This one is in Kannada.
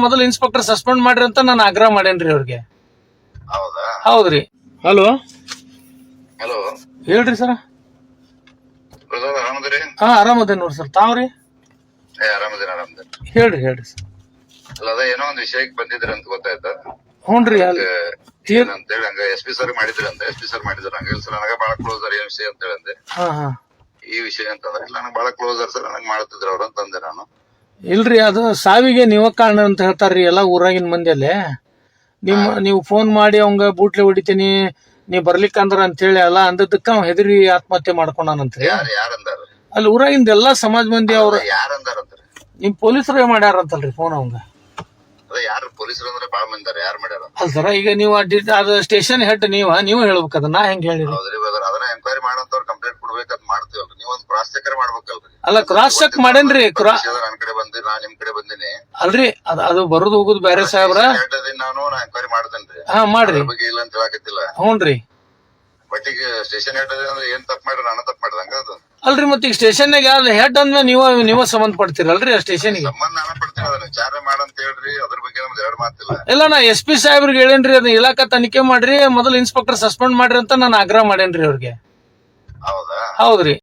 ಮೊದಲು ಇನ್ಸ್ಪೆಕ್ಟರ್ ಸಸ್ಪೆಂಡ್ ಮಾಡ್ರಿ ಅಂತ ನಾನು ಆಗ್ರಹ ಮಾಡೇನ್ರಿ ಅವ್ರಿಗೆ. ಹೌದಾ? ಹೌದ್ರಿ. ಹಲೋ ಹಲೋ, ಹೇಳ್ರಿ ಸರ್. ಬ್ರದರ್ ಆರಾಮದ್ರಿ? ಹಾ ಆರಾಮದೇನ್ ನೋಡ್ರಿ ಸರ್, ತಾವ್ರಿ? ಆರಾಮದೇನಿ. ಹೇಳ್ರಿ ಸರ್. ಅಲ್ಲ, ಅದ ಏನೋ ಒಂದ್ ವಿಷಯಕ್ಕೆ ಬಂದಿದ್ರಿ ಅಂತ ಗೊತ್ತಾಯ್ತಾ? ಹ್ಞೂನ್ರಿ. ಅಂತೇಳಿ ಹಂಗ SP ಸರ್ ಮಾಡಿದ್ರಿ ಅಂತ. SP ಸರ್ ಮಾಡಿದ್ರ ಹಂಗ ಇಲ್ಲ ಸರ್, ನನಗ ಬಾಳ ಕ್ಲೋಸರ್ ಏನ್ ವಿಷಯ ಅಂತ ಹೇಳಂದೆ. ಈ ವಿಷಯ ಅಂತಂದ್ರೆ ಇಲ್ಲ, ನನಗ್ ಬಾಳ ಕ್ಲೋಸರ್ ಸರ್, ನನಗ್ ಮಾಡ್ತಿದ್ರು ಅವ್ರು ಅಂತಂದೆ ನಾನು. ಇಲ್ರಿ, ಅದು ಸಾವಿಗೆ ನೀವ ಕಾರಣ ಅಂತ ಹೇಳ್ತಾರ್ರಿ ಎಲ್ಲಾ ಊರಾಗಿನ ಮಂದಿಯಲ್ಲೇ. ನೀವು ಫೋನ್ ಮಾಡಿ ಅವಂಗ ಬೂಟ್ಲೆ ಹೊಡಿತೀನಿ ನೀ ಬರ್ಲಿಕ್ಕಂದ್ರ ಅಂತ ಹೇಳಿ ಎಲ್ಲ ಅಂದದಕ್ಕ ಅವ್ ಹೆದರಿ ಆತ್ಮಹತ್ಯೆ ಮಾಡ್ಕೊಂಡಾನಂತ್ರಿ. ಯಾರಂದಾರ? ಅಲ್ಲಿ ಊರಾಗಿಂದ ಎಲ್ಲಾ ಸಮಾಜ ಮಂದಿ ಅವ್ರ ಯಾರಂದಾರಂತ್ರಿ? ನಿಮ್ ಪೊಲೀಸರೇ ಮಾಡ್ಯಾರಂತಲ್ರಿ ಫೋನ್ ಅವಂಗ. ಅದ ಯಾರು ಪೊಲೀಸರು ಅಂದ್ರೆ ಬಾಳ ಮಂದಾರ, ಯಾರು ಮಾಡ್ಯಾರ? ಅಲ್ ಸರ, ಈಗ ನೀವು ಅದು ಸ್ಟೇಷನ್ ಹೆಡ್ ನೀವು ಹೇಳ್ಬೇಕು, ಅದನ್ನ ನಾ ಹೆಂಗ್ ಹೇಳಿರಿ? ಹೌದ್ರಿ ಬ್ರದರ್, ಅದನ್ನ ಎಂಕ್ವೈರಿ ಮಾಡಂತವ್ರು ಕಂಪ್ಲೇಂಟ್ ಕೊಡ್ಬೇಕಂತ ಮಾಡ್ತೀವಲ್ರಿ. ನೀವೊಂದ್ ಕ್ರಾಸ್ ಚೆಕ್ ಮಾಡ್ಬೇಕಲ್ರಿ. ಅಲ್ಲ, ಕ್ರಾಸ್ ಚೆಕ್ ಮಾಡೇನ್ರಿ. ನನ್ ಕಡೆ ಬಂದಿನಿ, ನಾ ನಿಮ್ ಕಡೆ ಬಂದಿನಿ ಅಲ್ರಿ. ಅದು ಬರೋದು ಹೋಗುದು ಬೇರೆ ಸಾಹೇಬ್ರ. ನಾನು ಎಂಕ್ವೈರಿ ಮಾಡ್ತೇನ್ರಿ. ಮಾಡ್ರಿ. ಬಗ್ಗೆ ಇಲ್ಲ ಅಂತ ಹೇಳಕತ್ತಿಲ್ಲ. ಹ್ಞೂನ್ರಿ. ಬಟ್ ಈಗ ಸ್ಟೇಷನ್ ಹೆಡ್ ಅಂದ್ರೆ ಏನ್ ತಪ್ಪ ಮಾಡ್ರಿ? ನಾನು ತಪ್ಪ ಮಾಡ್ದಂಗ ಅದು? ಅಲ್ರಿ, ಮತ್ತೆ ಈಗ ಸ್ಟೇಷನ್ಯಾಗ ಯಾರು ಹೆಡ್ ಅಂದ್ಮೇಲೆ ನೀವ ಸಂಬಂಧ ಪಡ್ತೀರಲ್ರಿ ಆ ಸ್ಟೇಷನ್ಗೆ? ಸಂಬಂಧ ನಾನು ಪಡ್ತೀನಿ, ಅದನ್ನ ವಿಚಾರ ಮಾಡಂತ ಹೇಳ್ರಿ. ಅದ್ರ ಬಗ್ಗೆ ನಮ್ದು ಎರಡು ಮಾತಿಲ್ಲ. ಇಲ್ಲ, ನಾ SP ಸಾಹೇಬ್ರಿಗೆ ಹೇಳೇನ್ರಿ, ಅದನ್ನ ಇಲಾಖಾ ತನಿಖೆ ಮಾಡ್ರಿ, ಮೊದಲು ಇನ್ಸ್ಪೆಕ್ಟರ್ ಸಸ್ಪೆಂಡ್ ಮಾಡ್ರಿ ಅಂತ ನಾನು ಆಗ್ರಹ ಮಾಡೇನ್ರಿ ಅವ್ರಿಗೆ. ಹೌದಾ? ಹೌದ್ರಿ.